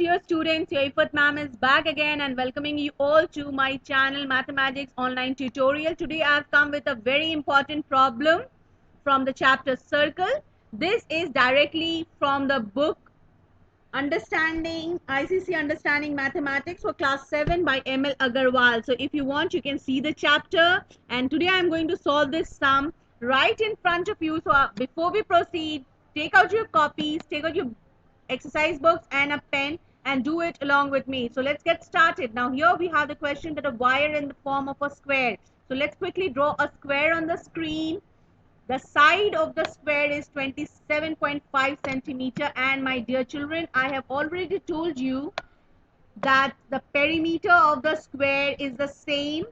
dear students, your Ifat ma'am is back again and welcoming you all to my channel Mathematics Online Tutorial. Today I have come with a very important problem from the chapter Circle. This is directly from the book Understanding ICC Understanding Mathematics for class 7 by ML Agarwal. So if you want, you can see the chapter, and today I am going to solve this sum right in front of you. So before we proceed, take out your copies, take out your exercise books and a pen and do it along with me. So let's get started. Now here we have the question that a wire in the form of a square. So let's quickly draw a square on the screen. The side of the square is 27.5 centimeter, and my dear children, I have already told you that the perimeter of the square is the same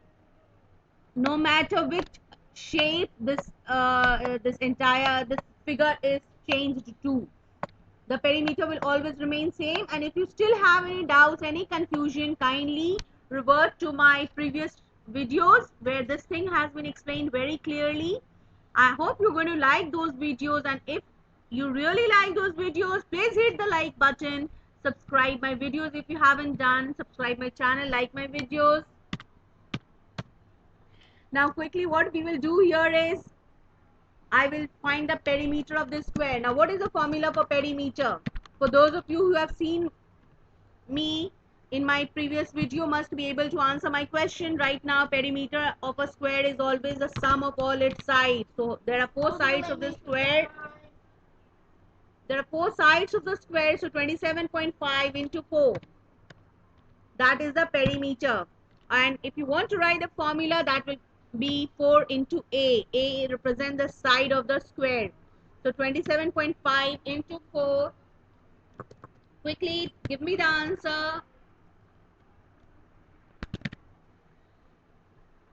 no matter which shape this figure is changed to. The perimeter will always remain same, and if you still have any doubts, any confusion, kindly revert to my previous videos where this thing has been explained very clearly. I hope you're going to like those videos, and if you really like those videos, please hit the like button, subscribe my videos if you haven't done, subscribe my channel, like my videos. Now quickly what we will do here is I will find the perimeter of this square. Now what is the formula for perimeter? For those of you who have seen me in my previous video must be able to answer my question right now. Perimeter of a square is always the sum of all its sides. So there are four sides of the square. There are four sides of the square, so 27.5 into 4. That is the perimeter. And if you want to write the formula, that will be 4 into A. A represents the side of the square. So 27.5 into 4. Quickly give me the answer.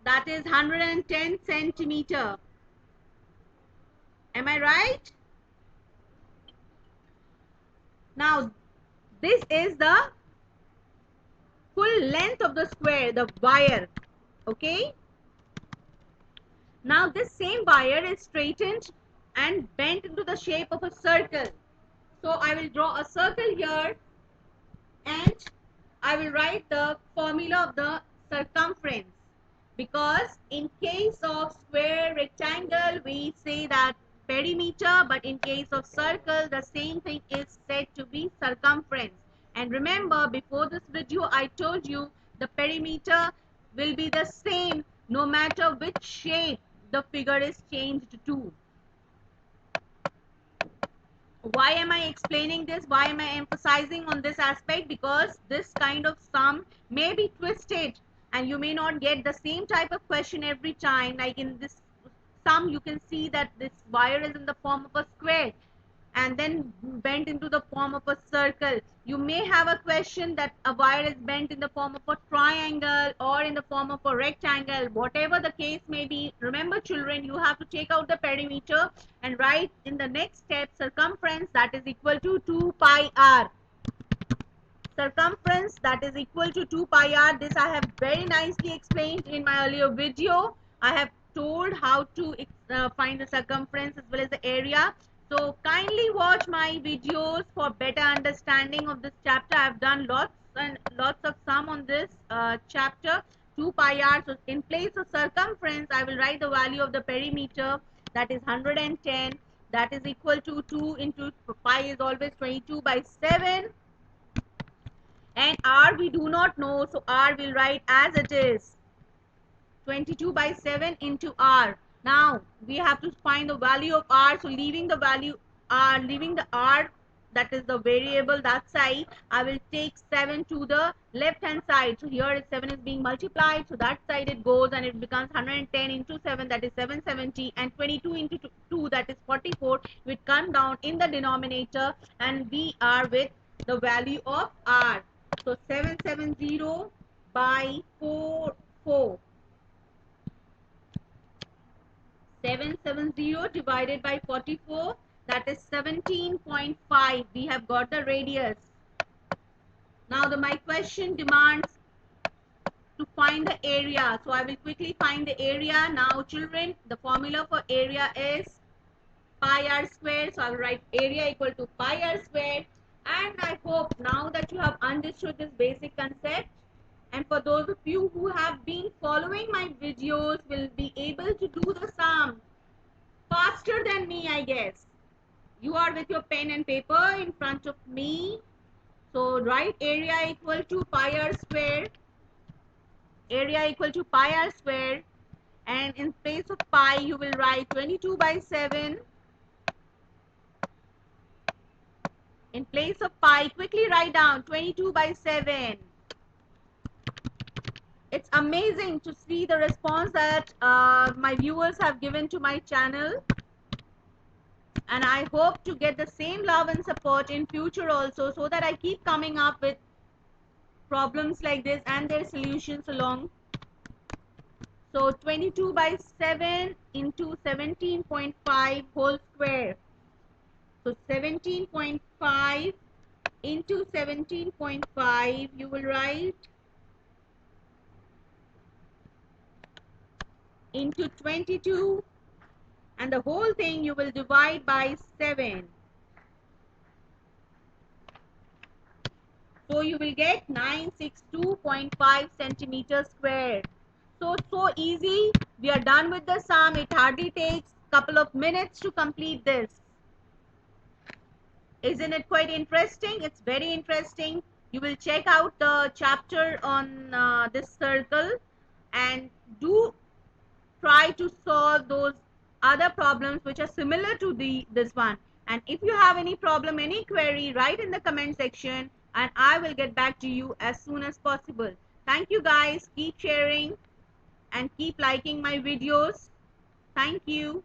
That is 110 centimeter. Am I right? Now this is the full length of the square, the wire. Okay. Now this same wire is straightened and bent into the shape of a circle. So I will draw a circle here and I will write the formula of the circumference, because in case of square, rectangle, we say that perimeter, but in case of circle, the same thing is said to be circumference. And remember, before this video I told you the perimeter will be the same no matter which shape the figure is changed to. Why am I explaining this? Why am I emphasizing on this aspect? Because this kind of sum may be twisted and you may not get the same type of question every time. Like in this sum, you can see that this wire is in the form of a square and then bent into the form of a circle. You may have a question that a wire is bent in the form of a triangle or in the form of a rectangle. Whatever the case may be, remember children, you have to take out the perimeter and write in the next step circumference, that is equal to 2 pi r. Circumference, that is equal to 2 pi r. This I have very nicely explained in my earlier video. I have told how to find the circumference as well as the area. So kindly watch my videos for better understanding of this chapter. I have done lots and lots of sum on this chapter. 2 pi r. So in place of circumference, I will write the value of the perimeter, that is 110. That is equal to 2 into pi is always 22 by 7. And r we do not know, so r will write as it is, 22 by 7 into r. Now we have to find the value of r. So leaving the value r, leaving the r, that is the variable that side, I will take 7 to the left hand side. So here 7 is being multiplied, so that side it goes and it becomes 110 into 7, that is 770, and 22 into 2, that is 44. We come down in the denominator and we are with the value of r. So 770 by 4. 770 divided by 44, that is 17.5. We have got the radius. Now my question demands to find the area. So I will quickly find the area. Now children, the formula for area is pi r square. So I will write area equal to pi r square. And I hope now that you have understood this basic concept, and for those of you who have been following my videos will be able to do the sum faster than me, I guess. You are with your pen and paper in front of me. So write area equal to pi r square. Area equal to pi r square. And in place of pi, you will write 22 by 7. In place of pi, quickly write down 22 by 7. It's amazing to see the response that my viewers have given to my channel. And I hope to get the same love and support in future also, so that I keep coming up with problems like this and their solutions along. So 22 by 7 into 17.5 whole square. So 17.5 into 17.5, you will write into 22, and the whole thing you will divide by 7. So you will get 962.5 centimeters squared. So easy. We are done with the sum. It hardly takes a couple of minutes to complete this. Isn't it quite interesting? It's very interesting. You will check out the chapter on this circle and do try to solve those other problems which are similar to this one. And if you have any problem, any query, write in the comment section and I will get back to you as soon as possible. Thank you guys. Keep sharing and keep liking my videos. Thank you.